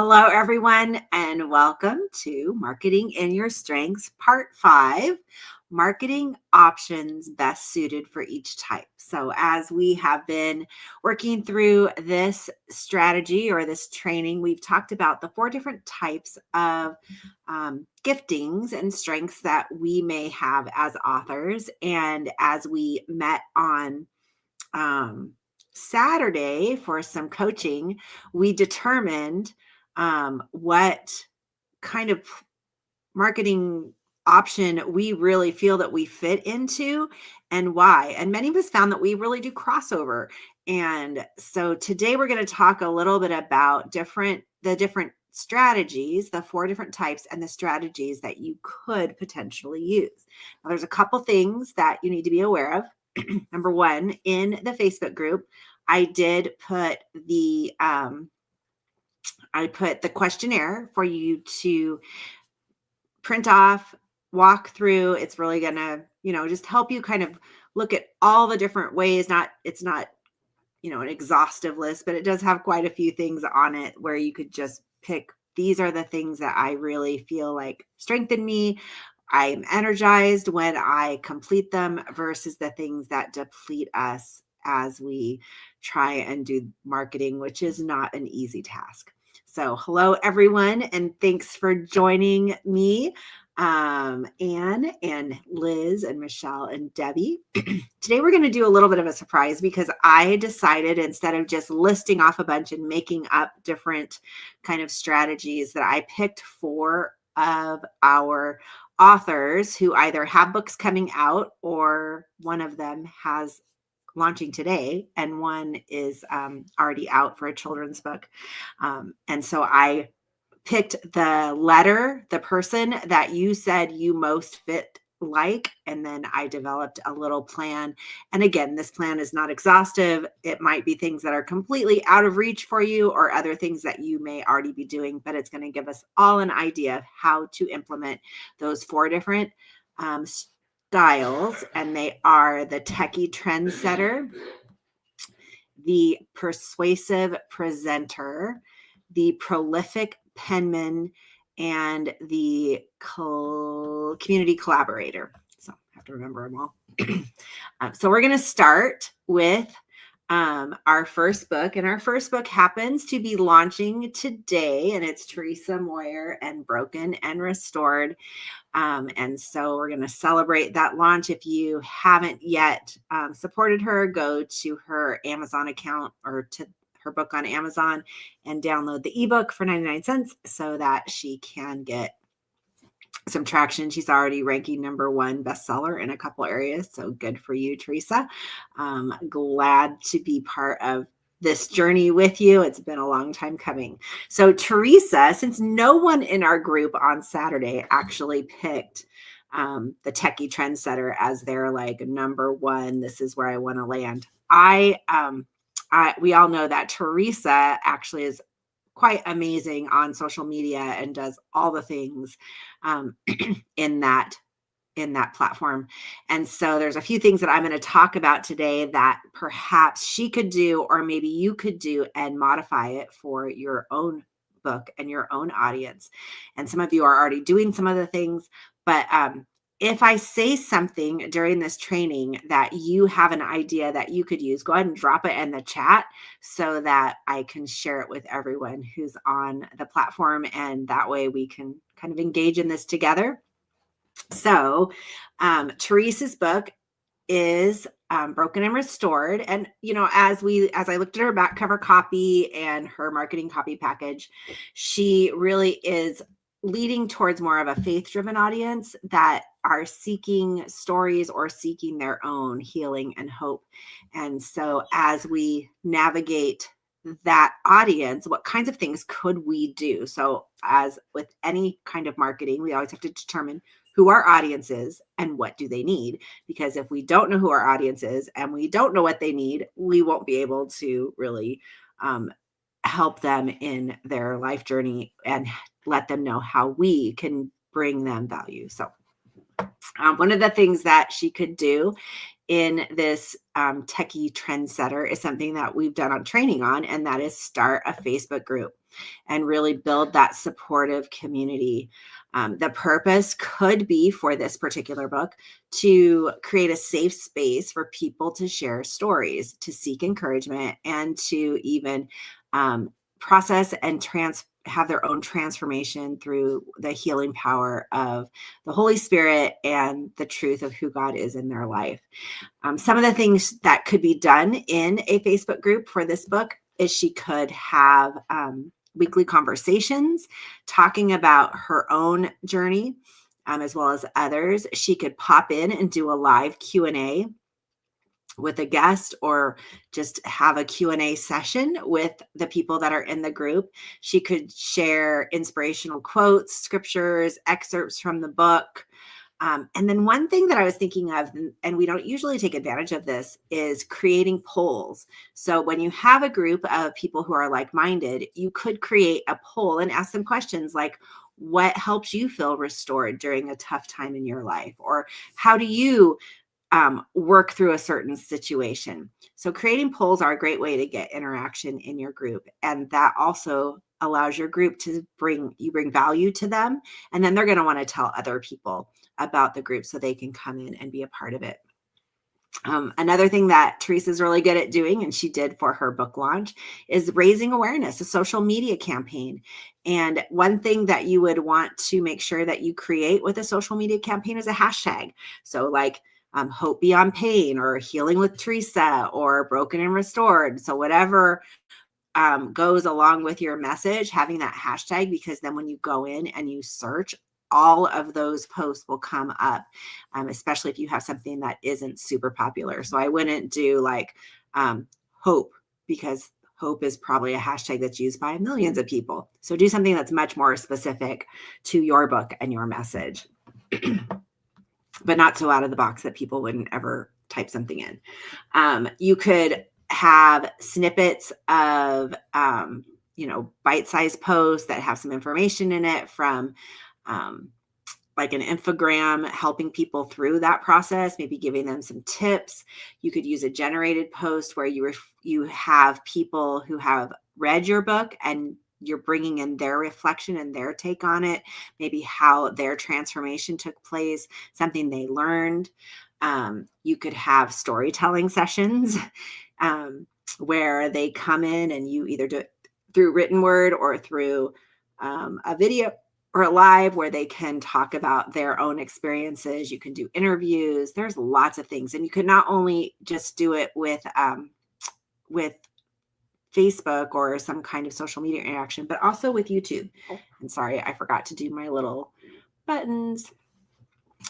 Hello, everyone, and welcome to Marketing in Your Strengths, Part 5, Marketing Options Best Suited for Each Type. So as we have been working through this strategy or this training, we've talked about the 4 different types of giftings and strengths that we may have as authors. And as we met on Saturday for some coaching, we determined what kind of marketing option we really feel that we fit into and why. And many of us found that we really do crossover. And so today we're going to talk a little bit about the different strategies, the 4 different types, and the strategies that you could potentially use. Now, there's a couple things that you need to be aware of. Number one, in the Facebook group, I did put the questionnaire for you to print off, walk through. It's really going to, just help you kind of look at all the different ways. It's not, an exhaustive list, but it does have quite a few things on it where you could just pick. These are the things that I really feel like strengthen me. I'm energized when I complete them versus the things that deplete us as we try and do marketing, which is not an easy task. So hello, everyone, and thanks for joining me, Anne and Liz and Michelle and Debbie. Today, we're going to do a little bit of a surprise because I decided, instead of just listing off a bunch and making up different kind of strategies, that I picked 4 of our authors who either have books coming out or one of them has launching today and one is already out for a children's book. And so I picked the person that you said you most fit like, and then I developed a little plan. And again, this plan is not exhaustive. It might be things that are completely out of reach for you or other things that you may already be doing, but it's going to give us all an idea of how to implement those 4 different styles. And they are the techie trendsetter, the persuasive presenter, the prolific penman, and the community collaborator. So I have to remember them all. So we're going to start with our first book. And our first book happens to be launching today. And it's Teresa Moyer and Broken and Restored. And so we're going to celebrate that launch. If you haven't yet supported her, go to her Amazon account or to her book on Amazon and download the ebook for 99 cents so that she can get some traction. She's already ranking #1 bestseller in a couple areas. So good for you, Teresa. Glad to be part of this journey with you. It's been a long time coming. So Teresa, since no one in our group on Saturday actually picked the techie trendsetter as their like #1, this is where I want to land. We all know that Teresa actually is quite amazing on social media and does all the things in that platform. And so there's a few things that I'm going to talk about today that perhaps she could do, or maybe you could do and modify it for your own book and your own audience. And some of you are already doing some of the things, but if I say something during this training that you have an idea that you could use, go ahead and drop it in the chat so that I can share it with everyone who's on the platform. And that way we can kind of engage in this together. So Teresa's book is Broken and Restored. And, as I looked at her back cover copy and her marketing copy package, she really is leading towards more of a faith-driven audience that are seeking stories or seeking their own healing and hope. And so as we navigate that audience, what kinds of things could we do? So as with any kind of marketing, we always have to determine who our audience is and what do they need. Because if we don't know who our audience is and we don't know what they need, we won't be able to really help them in their life journey and let them know how we can bring them value. So one of the things that she could do in this techie trendsetter is something that we've done on training on, and that is start a Facebook group and really build that supportive community. The purpose could be for this particular book to create a safe space for people to share stories, to seek encouragement, and to even process and have their own transformation through the healing power of the Holy Spirit and the truth of who God is in their life. Some of the things that could be done in a Facebook group for this book is she could have weekly conversations talking about her own journey, as well as others. She could pop in and do a live Q&A with a guest, or just have a Q&A session with the people that are in the group. She could share inspirational quotes, scriptures, excerpts from the book. And then one thing that I was thinking of, and we don't usually take advantage of this, is creating polls. So when you have a group of people who are like-minded, you could create a poll and ask them questions like, what helps you feel restored during a tough time in your life? Or how do you work through a certain situation? So creating polls are a great way to get interaction in your group. And that also allows your group to bring value to them. And then they're going to want to tell other people about the group so they can come in and be a part of it. Another thing that Teresa's really good at doing, and she did for her book launch, is raising awareness, a social media campaign. And one thing that you would want to make sure that you create with a social media campaign is a hashtag. So like Hope Beyond Pain, or Healing with Teresa, or Broken and Restored. So whatever goes along with your message, having that hashtag, because then when you go in and you search, all of those posts will come up, especially if you have something that isn't super popular. So I wouldn't do like hope, because hope is probably a hashtag that's used by millions of people. So do something that's much more specific to your book and your message, but not so out of the box that people wouldn't ever type something in. You could have snippets of, bite-sized posts that have some information in it from like an infogram, helping people through that process, maybe giving them some tips. You could use a generated post where you have people who have read your book and you're bringing in their reflection and their take on it, maybe how their transformation took place, something they learned. You could have storytelling sessions where they come in and you either do it through written word or through a video or a live, where they can talk about their own experiences. You can do interviews. There's lots of things. And you could not only just do it with Facebook or some kind of social media interaction, but also with YouTube. And sorry, I forgot to do my little buttons.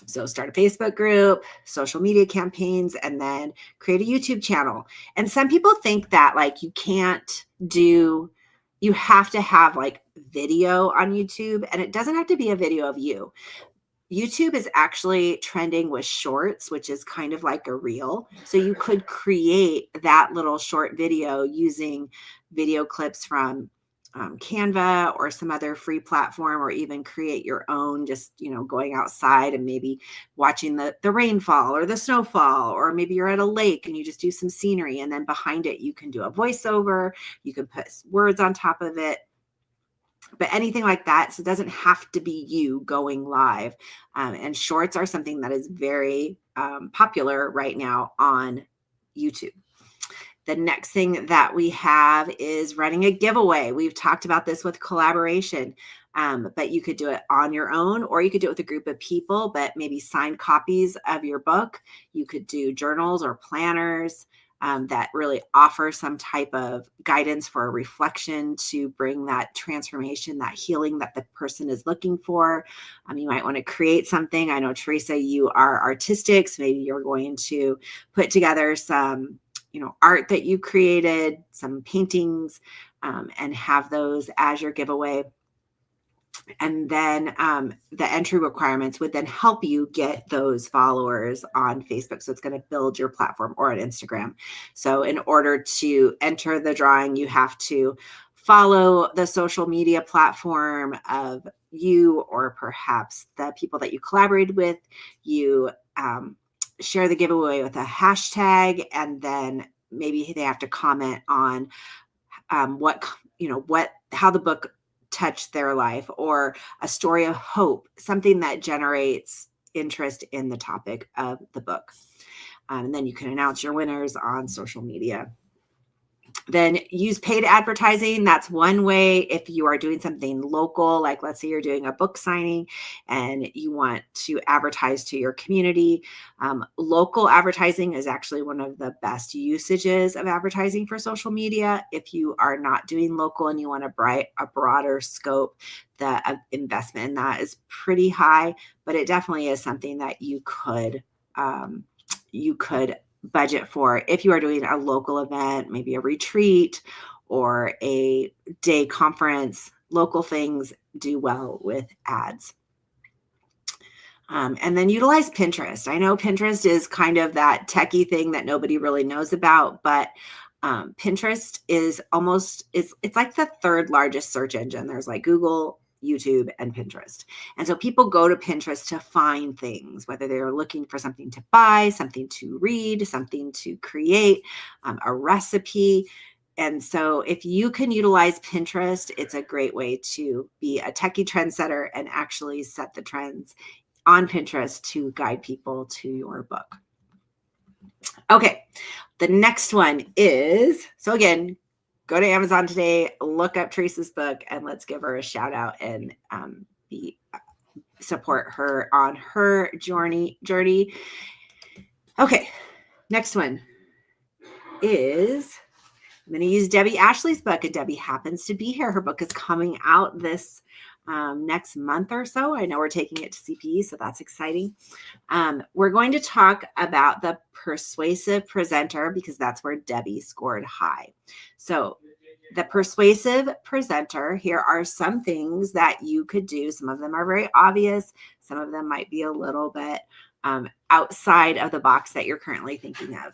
So start a Facebook group, social media campaigns, and then create a YouTube channel. And some people think that like you have to have like video on YouTube, and it doesn't have to be a video of you. YouTube is actually trending with shorts, which is kind of like a reel. So you could create that little short video using video clips from Canva or some other free platform, or even create your own, just, going outside and maybe watching the rainfall or the snowfall, or maybe you're at a lake and you just do some scenery, and then behind it, you can do a voiceover, you can put words on top of it. But anything like that. So it doesn't have to be you going live. And shorts are something that is very popular right now on YouTube. The next thing that we have is running a giveaway. We've talked about this with collaboration, but you could do it on your own, or you could do it with a group of people, but maybe signed copies of your book. You could do journals or planners that really offer some type of guidance for a reflection to bring that transformation, that healing that the person is looking for. You might want to create something. I know, Teresa, you are artistic, so maybe you're going to put together some art that you created, some paintings, and have those as your giveaway. And then the entry requirements would then help you get those followers on Facebook. So it's going to build your platform, or on Instagram. So in order to enter the drawing, you have to follow the social media platform of you, or perhaps the people that you collaborated with. You share the giveaway with a hashtag, and then maybe they have to comment on how the book touched their life, or a story of hope, something that generates interest in the topic of the book. And then you can announce your winners on social media. Then use paid advertising. That's one way. If you are doing something local, like let's say you're doing a book signing and you want to advertise to your community, local advertising is actually one of the best usages of advertising for social media. If you are not doing local and you want a broader scope, the investment in that is pretty high, but it definitely is something that you could budget for if you are doing a local event, maybe a retreat or a day conference. Local things do well with ads. And then utilize Pinterest. I know Pinterest is kind of that techie thing that nobody really knows about, but Pinterest is it's like the third largest search engine. There's like Google, YouTube, and Pinterest. And so people go to Pinterest to find things, whether they're looking for something to buy, something to read, something to create, a recipe. And so if you can utilize Pinterest, it's a great way to be a techie trendsetter and actually set the trends on Pinterest to guide people to your book. Okay, the next one is, so again, go to Amazon today, look up Teresa's book, and let's give her a shout out and support her on her journey. Okay, next one is, I'm going to use Debbie Ashley's book, and Debbie happens to be here. Her book is coming out this next month or so. I know we're taking it to CPE, so that's exciting. We're going to talk about the persuasive presenter because that's where Debbie scored high. So the persuasive presenter, here are some things that you could do. Some of them are very obvious. Some of them might be a little bit outside of the box that you're currently thinking of.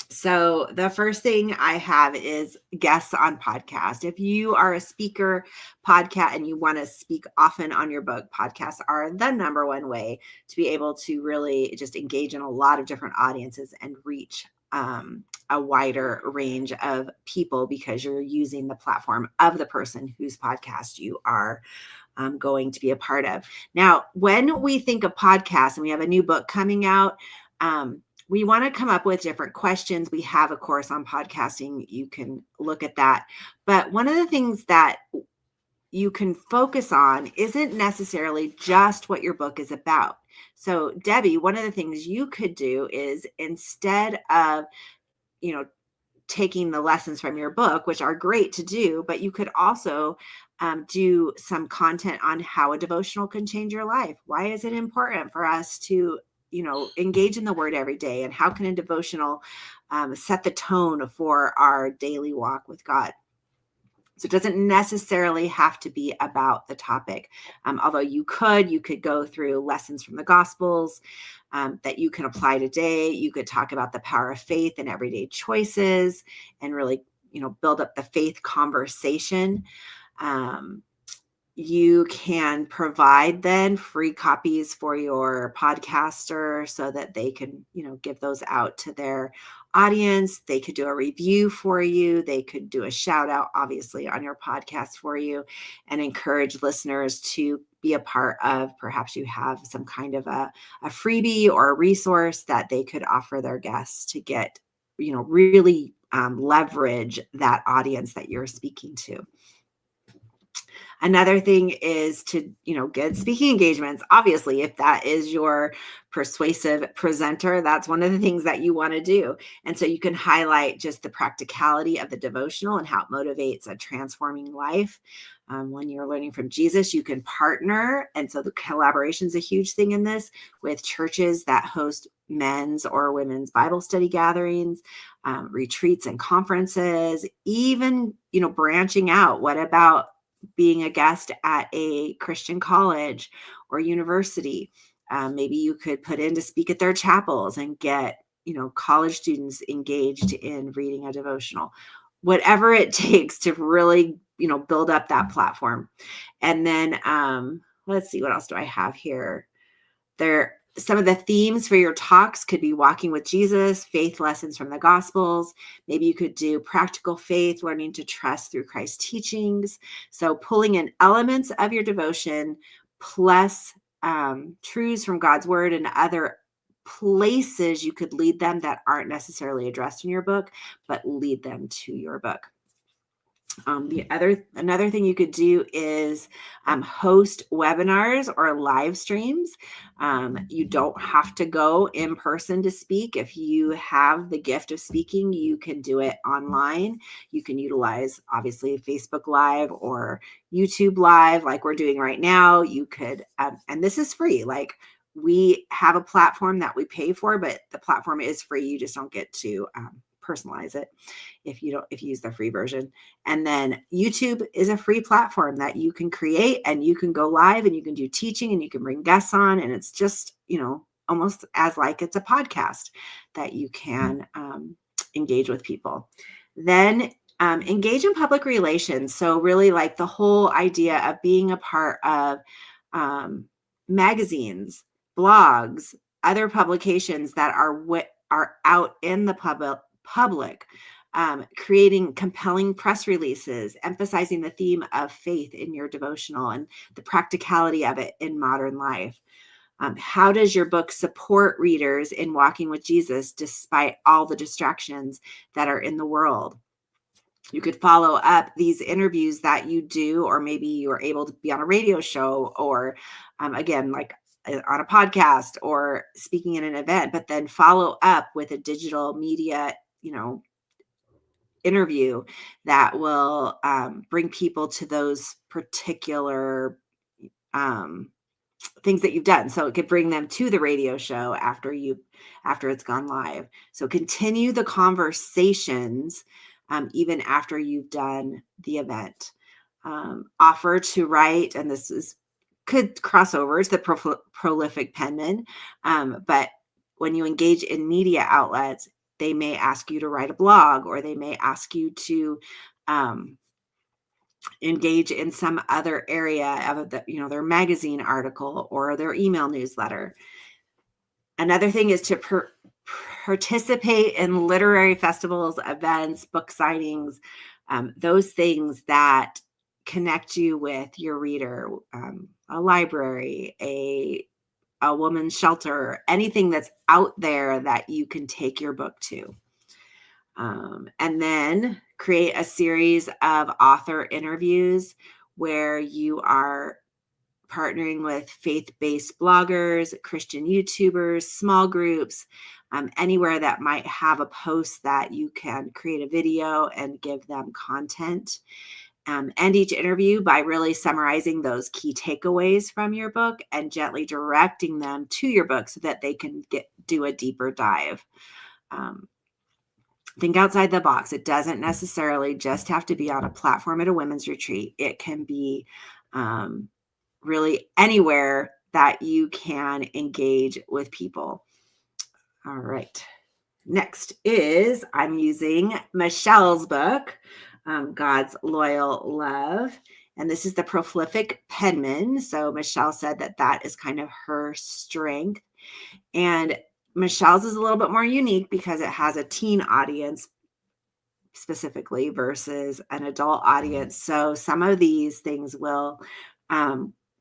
So the first thing I have is guests on podcast. If you are a speaker podcast and you want to speak often on your book, podcasts are the number one way to be able to really just engage in a lot of different audiences and reach a wider range of people because you're using the platform of the person whose podcast you are going to be a part of. Now, when we think of podcasts and we have a new book coming out, we want to come up with different questions. We have a course on podcasting. You can look at that. But one of the things that you can focus on isn't necessarily just what your book is about. So, Debbie, one of the things you could do is instead of, taking the lessons from your book, which are great to do, but you could also do some content on how a devotional can change your life. Why is it important for us to engage in the word every day, and how can a devotional set the tone for our daily walk with God? So it doesn't necessarily have to be about the topic. Although you could go through lessons from the Gospels that you can apply today. You could talk about the power of faith and everyday choices and really, build up the faith conversation. You can provide then free copies for your podcaster so that they can, give those out to their audience. They could do a review for you. They could do a shout out, obviously, on your podcast for you, and encourage listeners to be a part of. Perhaps you have some kind of a freebie or a resource that they could offer their guests to get, really leverage that audience that you're speaking to. Another thing is to, get speaking engagements. Obviously, if that is your persuasive presenter, that's one of the things that you want to do. And so you can highlight just the practicality of the devotional and how it motivates a transforming life. When you're learning from Jesus, you can partner. And so the collaboration is a huge thing in this, with churches that host men's or women's Bible study gatherings, retreats and conferences, even, branching out. What about being a guest at a Christian college or university? Maybe you could put in to speak at their chapels and get, college students engaged in reading a devotional. Whatever it takes to really, build up that platform. And then let's see, what else do I have here? Some of the themes for your talks could be walking with Jesus, faith lessons from the Gospels. Maybe you could do practical faith, learning to trust through Christ's teachings. So pulling in elements of your devotion plus truths from God's word and other places you could lead them that aren't necessarily addressed in your book, but lead them to your book. Another thing you could do is host webinars or live streams. You don't have to go in person to speak. If you have the gift of speaking, you can do it online. You can utilize obviously Facebook Live or YouTube Live like we're doing right now. You could, and this is free. Like we have a platform that we pay for, but the platform is free. You just don't get to personalize it if you use the free version. And then YouTube is a free platform that you can create and you can go live and you can do teaching and you can bring guests on. And it's just, almost as like it's a podcast that you can engage with people. Then engage in public relations. So really like the whole idea of being a part of magazines, blogs, other publications that are out in the public, creating compelling press releases, emphasizing the theme of faith in your devotional and the practicality of it in modern life. How does your book support readers in walking with Jesus despite all the distractions that are in the world? You could follow up these interviews that you do, or maybe you are able to be on a radio show or again, like on a podcast or speaking in an event, but then follow up with a digital media interview that will bring people to those particular things that you've done. So it could bring them to the radio show after it's gone live. So continue the conversations even after you've done the event. Offer to write, and could cross over to the prolific penman, but when you engage in media outlets, they may ask you to write a blog, or they may ask you to engage in some other area of their magazine article or their email newsletter. Another thing is to participate in literary festivals, events, book signings, those things that connect you with your reader, a library, a woman's shelter, anything that's out there that you can take your book to. And then create a series of author interviews where you are partnering with faith-based bloggers, Christian YouTubers, small groups, anywhere that might have a post that you can create a video and give them content. End each interview by really summarizing those key takeaways from your book and gently directing them to your book so that they can do a deeper dive. Think outside the box. It doesn't necessarily just have to be on a platform at a women's retreat. It can be really anywhere that you can engage with people. All right. Next is I'm using Michelle's book, God's Loyal Love. And this is the prolific penman. So Michelle said that is kind of her strength. And Michelle's is a little bit more unique because it has a teen audience specifically versus an adult audience. So some of these things will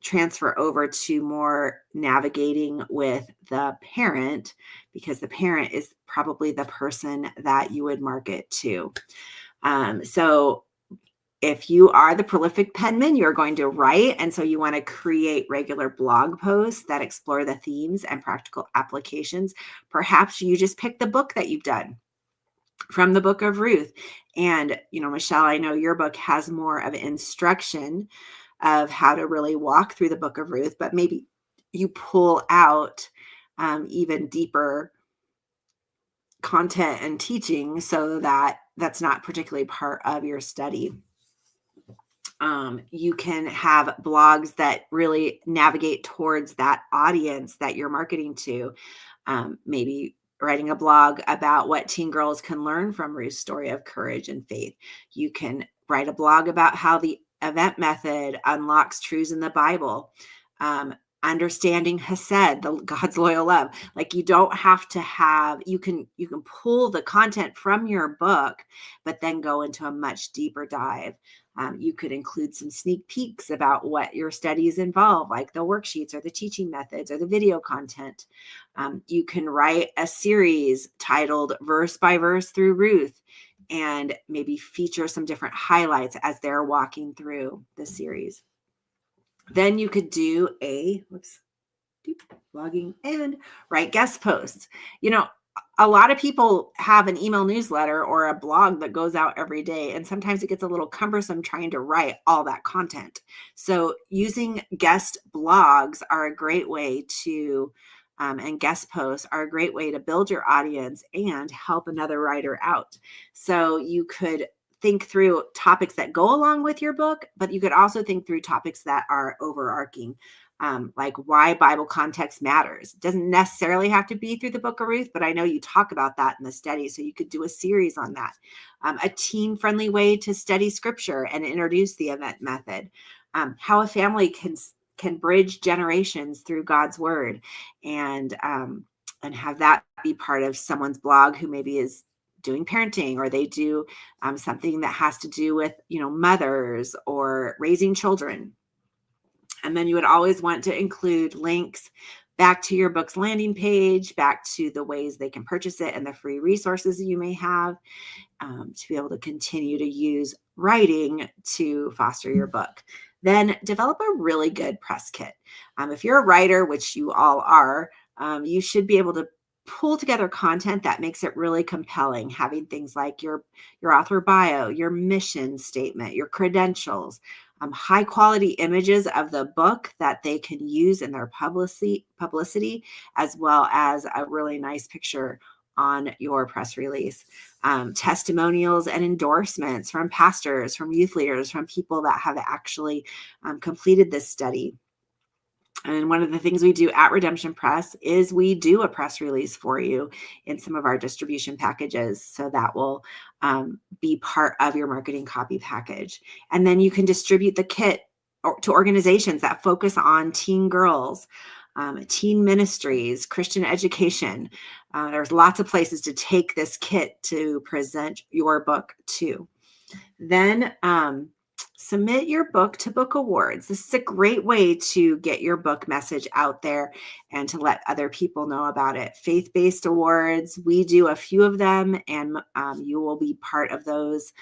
transfer over to more navigating with the parent, because the parent is probably the person that you would market to. So if you are the prolific penman, you're going to write. And so you want to create regular blog posts that explore the themes and practical applications. Perhaps you just pick the book that you've done from the book of Ruth. And, Michelle, I know your book has more of instruction of how to really walk through the book of Ruth, but maybe you pull out even deeper content and teaching so that that's not particularly part of your study. You can have blogs that really navigate towards that audience that you're marketing to. Maybe writing a blog about what teen girls can learn from Ruth's story of courage and faith. You can write a blog about how the event method unlocks truths in the Bible. understanding Hesed, the God's loyal love. Like you don't have to have, you can pull the content from your book, but then go into a much deeper dive. You could include some sneak peeks about what your studies involve, like the worksheets or the teaching methods or the video content. You can write a series titled Verse by Verse through Ruth, and maybe feature some different highlights as they're walking through the series. Then you could do blogging and write guest posts. A lot of people have an email newsletter or a blog that goes out every day, and sometimes it gets a little cumbersome trying to write all that content. So using guest blogs are a great way to, and guest posts are a great way to build your audience and help another writer out. So you could think through topics that go along with your book, but you could also think through topics that are overarching, like why Bible context matters. It doesn't necessarily have to be through the book of Ruth, but I know you talk about that in the study. So you could do a series on that. A teen-friendly way to study scripture and introduce the event method. How a family can bridge generations through God's word, and have that be part of someone's blog who maybe is doing parenting, or they do something that has to do with, mothers or raising children. And then you would always want to include links back to your book's landing page, back to the ways they can purchase it and the free resources you may have, to be able to continue to use writing to foster your book. Then develop a really good press kit. If you're a writer, which you all are, you should be able to pull together content that makes it really compelling, having things like your author bio, your mission statement, your credentials, high quality images of the book that they can use in their publicity, as well as a really nice picture on your press release. Testimonials and endorsements from pastors, from youth leaders, from people that have actually completed this study. And one of the things we do at Redemption Press is we do a press release for you in some of our distribution packages. So that will be part of your marketing copy package. And then you can distribute the kit to organizations that focus on teen girls, teen ministries, Christian education. There's lots of places to take this kit to present your book to. Then submit your book to book awards. This is a great way to get your book message out there and to let other people know about it. Faith-based awards, we do a few of them, and you will be part of those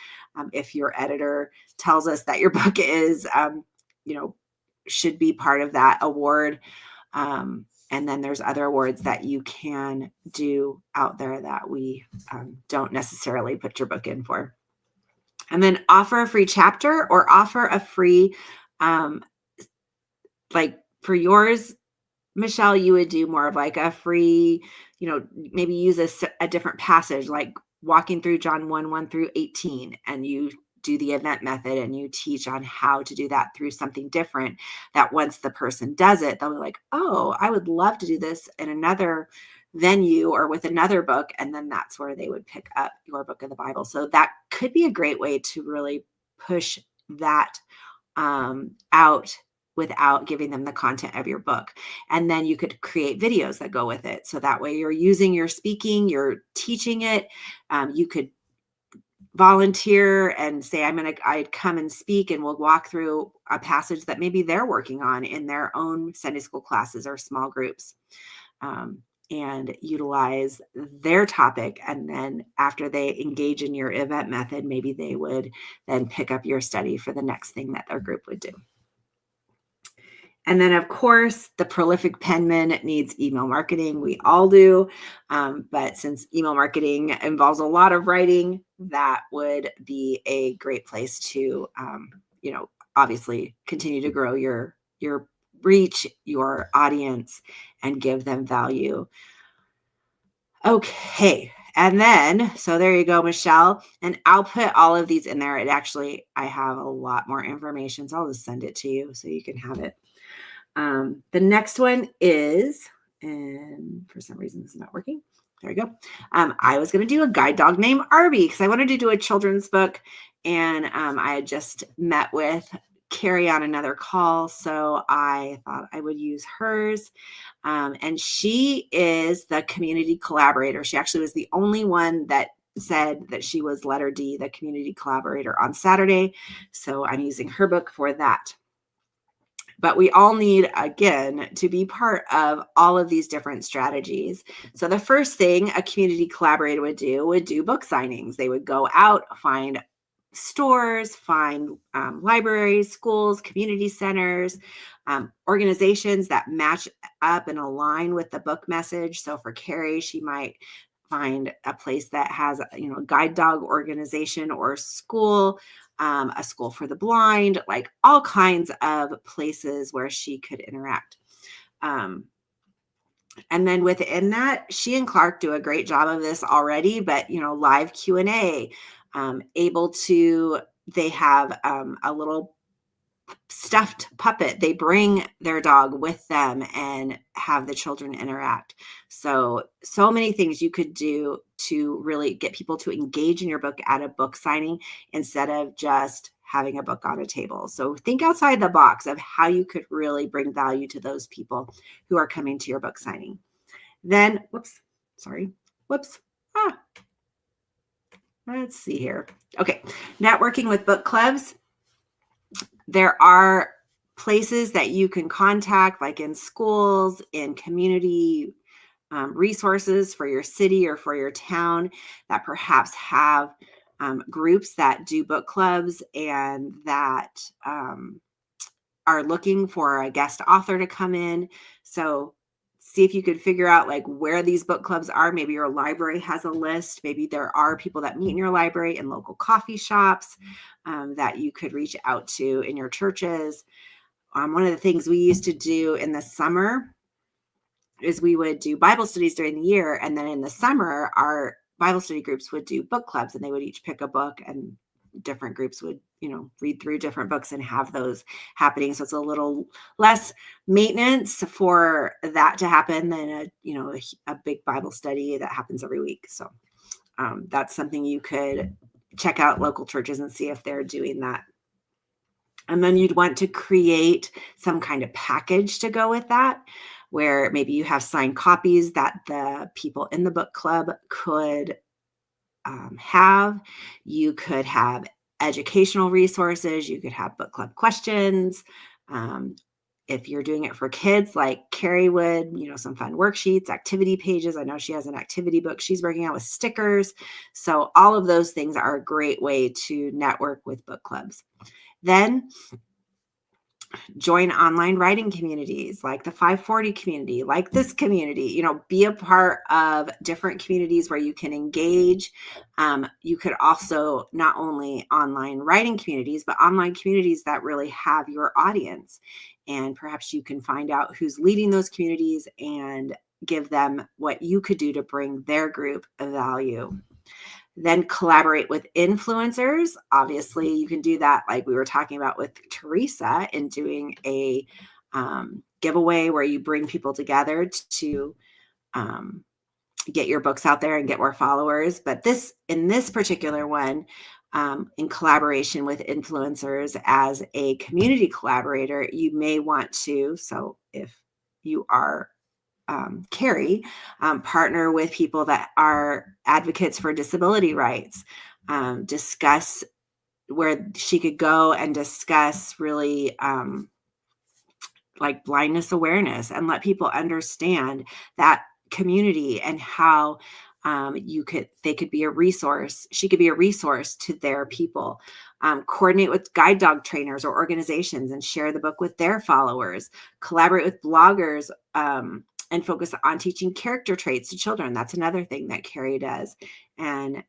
if your editor tells us that your book is, should be part of that award. And then there's other awards that you can do out there that we don't necessarily put your book in for. And then offer a free chapter, or offer a free, like for yours, Michelle, you would do more of like a free, maybe use a different passage, like walking through John 1 through 18, and you do the event method and you teach on how to do that through something different, that once the person does it, they'll be like, oh, I would love to do this in another venue or with another book. And then that's where they would pick up your book of the Bible. So that could be a great way to really push that out without giving them the content of your book. And then you could create videos that go with it. So that way you're using your speaking, you're teaching it. You could volunteer and say, I'd come and speak, and we'll walk through a passage that maybe they're working on in their own Sunday school classes or small groups. And utilize their topic. And then after they engage in your event method, maybe they would then pick up your study for the next thing that their group would do. And then, of course, the prolific penman needs email marketing. We all do. But since email marketing involves a lot of writing, that would be a great place to, obviously continue to grow your reach, your audience, and give them value. Okay. And then, so there you go, Michelle. And I'll put all of these in there. I have a lot more information, so I'll just send it to you so you can have it. The next one is, and for some reason this is not working. There we go. I was going to do a guide dog named Arby because I wanted to do a children's book, and I had just met with Carrie on another call, so I thought I would use hers. And she is the community collaborator. She actually was the only one that said that she was letter D, the community collaborator on Saturday. So I'm using her book for that. But we all need, again, to be part of all of these different strategies. So the first thing a community collaborator would do book signings. They would go out, find stores, find libraries, schools, community centers, organizations that match up and align with the book message. So for Carrie, she might find a place that has, a guide dog organization or school, a school for the blind, like all kinds of places where she could interact. And then within that, she and Clark do a great job of this already, but, live Q&A, they have a little stuffed puppet. They bring their dog with them and have the children interact. So many things you could do to really get people to engage in your book at a book signing instead of just having a book on a table. So think outside the box of how you could really bring value to those people who are coming to your book signing. Then, let's see here. Okay, networking with book clubs. There are places that you can contact, like in schools, in community resources for your city or for your town that perhaps have groups that do book clubs and that are looking for a guest author to come in. So see if you could figure out like where these book clubs are. Maybe your library has a list. Maybe there are people that meet in your library in local coffee shops that you could reach out to in your churches. One of the things we used to do in the summer is we would do Bible studies during the year. And then in the summer, our Bible study groups would do book clubs, and they would each pick a book, and different groups would, read through different books and have those happening. So it's a little less maintenance for that to happen than a big Bible study that happens every week. So that's something you could check out local churches and see if they're doing that. And then you'd want to create some kind of package to go with that, where maybe you have signed copies that the people in the book club could have. You could have educational resources. You could have book club questions. If you're doing it for kids, like Carrie would, some fun worksheets, activity pages. I know she has an activity book she's working out with stickers. So all of those things are a great way to network with book clubs. Then join online writing communities like the 540 community, like this community, be a part of different communities where you can engage. You could also not only online writing communities, but online communities that really have your audience. And perhaps you can find out who's leading those communities and give them what you could do to bring their group of value. Then collaborate with influencers. Obviously, you can do that like we were talking about with Teresa in doing a giveaway where you bring people together to get your books out there and get more followers. But in this particular one, in collaboration with influencers as a community collaborator, you may want to, so if you are Carrie, partner with people that are advocates for disability rights, discuss where she could go and discuss really like blindness awareness and let people understand that community and how they could be a resource. She could be a resource to their people. Coordinate with guide dog trainers or organizations and share the book with their followers. Collaborate with bloggers and focus on teaching character traits to children. That's another thing that Carrie does, and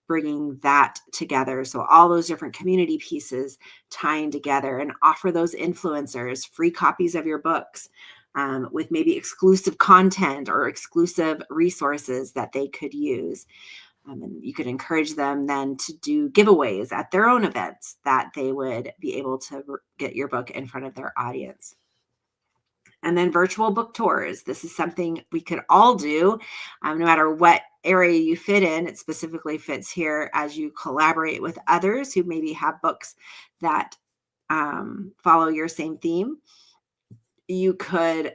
bringing that together. So all those different community pieces tying together, and offer those influencers free copies of your books with maybe exclusive content or exclusive resources that they could use. And you could encourage them then to do giveaways at their own events that they would be able to get your book in front of their audience. And then virtual book tours. This is something we could all do, no matter what area you fit in. It specifically fits here as you collaborate with others who maybe have books that follow your same theme. You could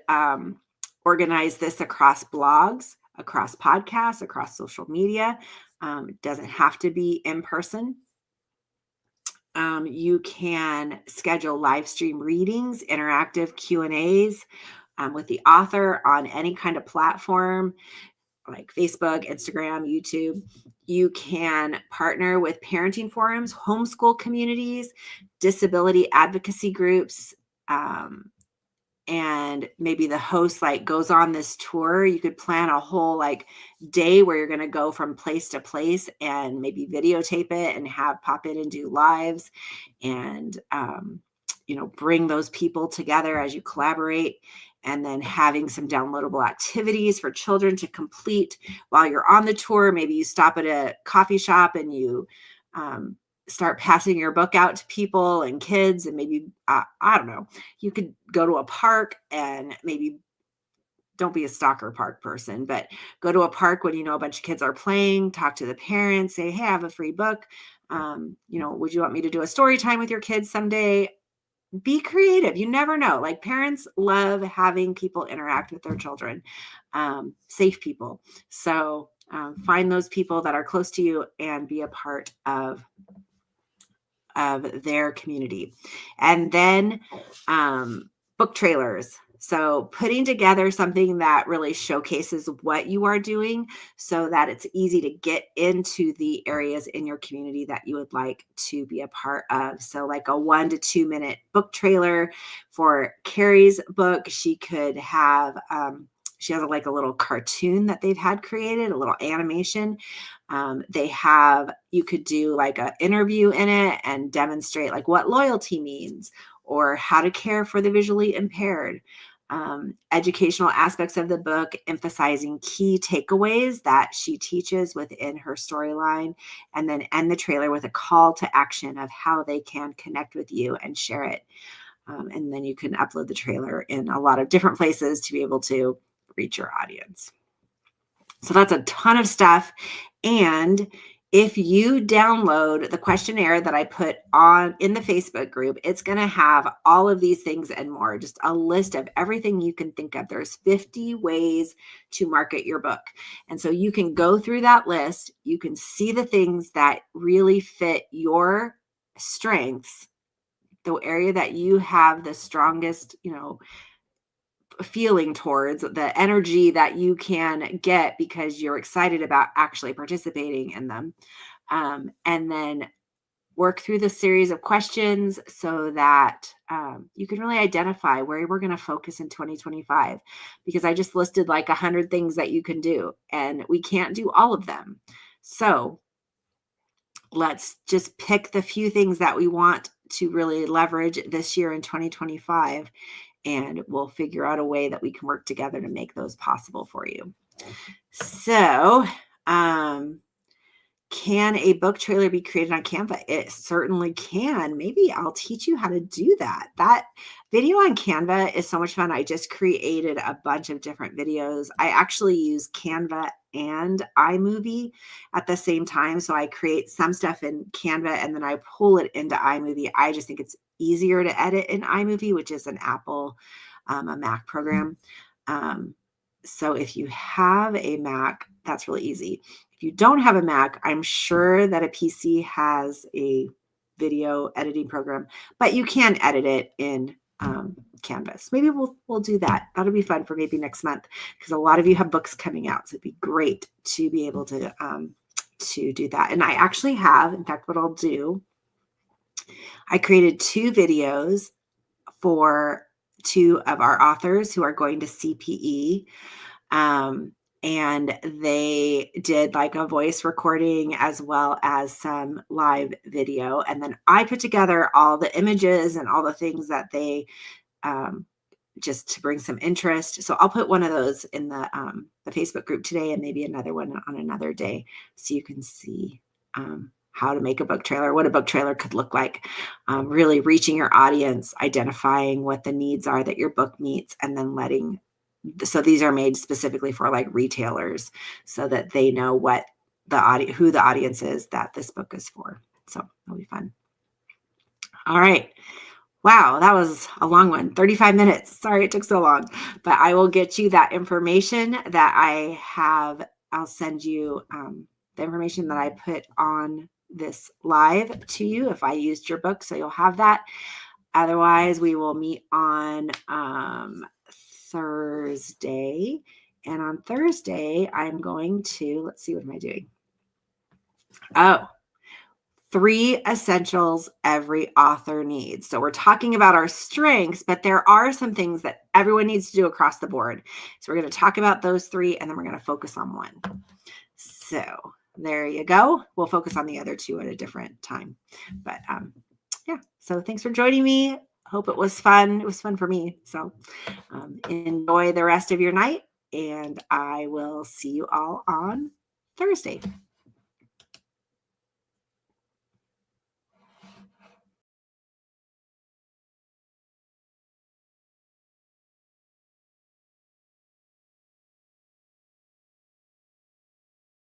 organize this across blogs, across podcasts, across social media. It doesn't have to be in person. You can schedule live stream readings, interactive Q&As with the author on any kind of platform like Facebook, Instagram, YouTube. You can partner with parenting forums, homeschool communities, disability advocacy groups, and maybe the host like goes on this tour. You could plan a whole like day where you're going to go from place to place and maybe videotape it and have pop in and do lives and bring those people together as you collaborate, and then having some downloadable activities for children to complete while you're on the tour. Maybe you stop at a coffee shop and you start passing your book out to people and kids, and maybe, I don't know, you could go to a park and maybe don't be a stalker park person, but go to a park when a bunch of kids are playing, talk to the parents, say, hey, I have a free book. Would you want me to do a story time with your kids someday? Be creative. You never know. Like, parents love having people interact with their children, safe people. So find those people that are close to you and be a part of their community. And then book trailers. So putting together something that really showcases what you are doing so that it's easy to get into the areas in your community that you would like to be a part of. So like a 1 to 2 minute book trailer for Carrie's book. She could have, she has like a little cartoon that they've had created, a little animation. You could do like an interview in it and demonstrate like what loyalty means or how to care for the visually impaired. Educational aspects of the book, emphasizing key takeaways that she teaches within her storyline, and then end the trailer with a call to action of how they can connect with you and share it. And then you can upload the trailer in a lot of different places to be able to reach your audience. So that's a ton of stuff. And if you download the questionnaire that I put on in the Facebook group, it's going to have all of these things and more, just a list of everything you can think of. There's 50 ways to market your book. And so you can go through that list. You can see the things that really fit your strengths, the area that you have the strongest, feeling towards, the energy that you can get because you're excited about actually participating in them. And then work through the series of questions so that you can really identify where we're going to focus in 2025, because I just listed like 100 things that you can do and we can't do all of them. So let's just pick the few things that we want to really leverage this year in 2025, and we'll figure out a way that we can work together to make those possible for you. So, can a book trailer be created on Canva? It certainly can. Maybe I'll teach you how to do that. That video on Canva is so much fun. I just created a bunch of different videos. I actually use Canva and iMovie at the same time. So I create some stuff in Canva and then I pull it into iMovie. I just think it's easier to edit in iMovie, which is an Apple, a Mac program. So if you have a Mac, that's really easy. If you don't have a Mac, I'm sure that a PC has a video editing program, but you can edit it in Canvas. Maybe we'll do that. That'll be fun for maybe next month, because a lot of you have books coming out. So it'd be great to be able to do that. And I actually have, in fact, what I'll do, I created 2 videos for 2 of our authors who are going to CPE. And they did like a voice recording as well as some live video. And then I put together all the images and all the things that they, just to bring some interest. So I'll put one of those in the Facebook group today, and maybe another one on another day, so you can see how to make a book trailer, what a book trailer could look like, really reaching your audience, identifying what the needs are that your book meets, and then so these are made specifically for like retailers so that they know who the audience is that this book is for. So that'll be fun. All right. Wow, that was a long one, 35 minutes. Sorry it took so long, but I will get you that information that I have. I'll send you the information that I put on this live to you if I used your book. So you'll have that. Otherwise, we will meet on Thursday. And on Thursday, I'm going to, let's see, what am I doing? Oh, 3 essentials every author needs. So we're talking about our strengths, but there are some things that everyone needs to do across the board. So we're going to talk about those 3, and then we're going to focus on one. So there you go. We'll focus on the other 2 at a different time. But yeah, so thanks for joining me. Hope it was fun. It was fun for me. So enjoy the rest of your night, and I will see you all on Thursday.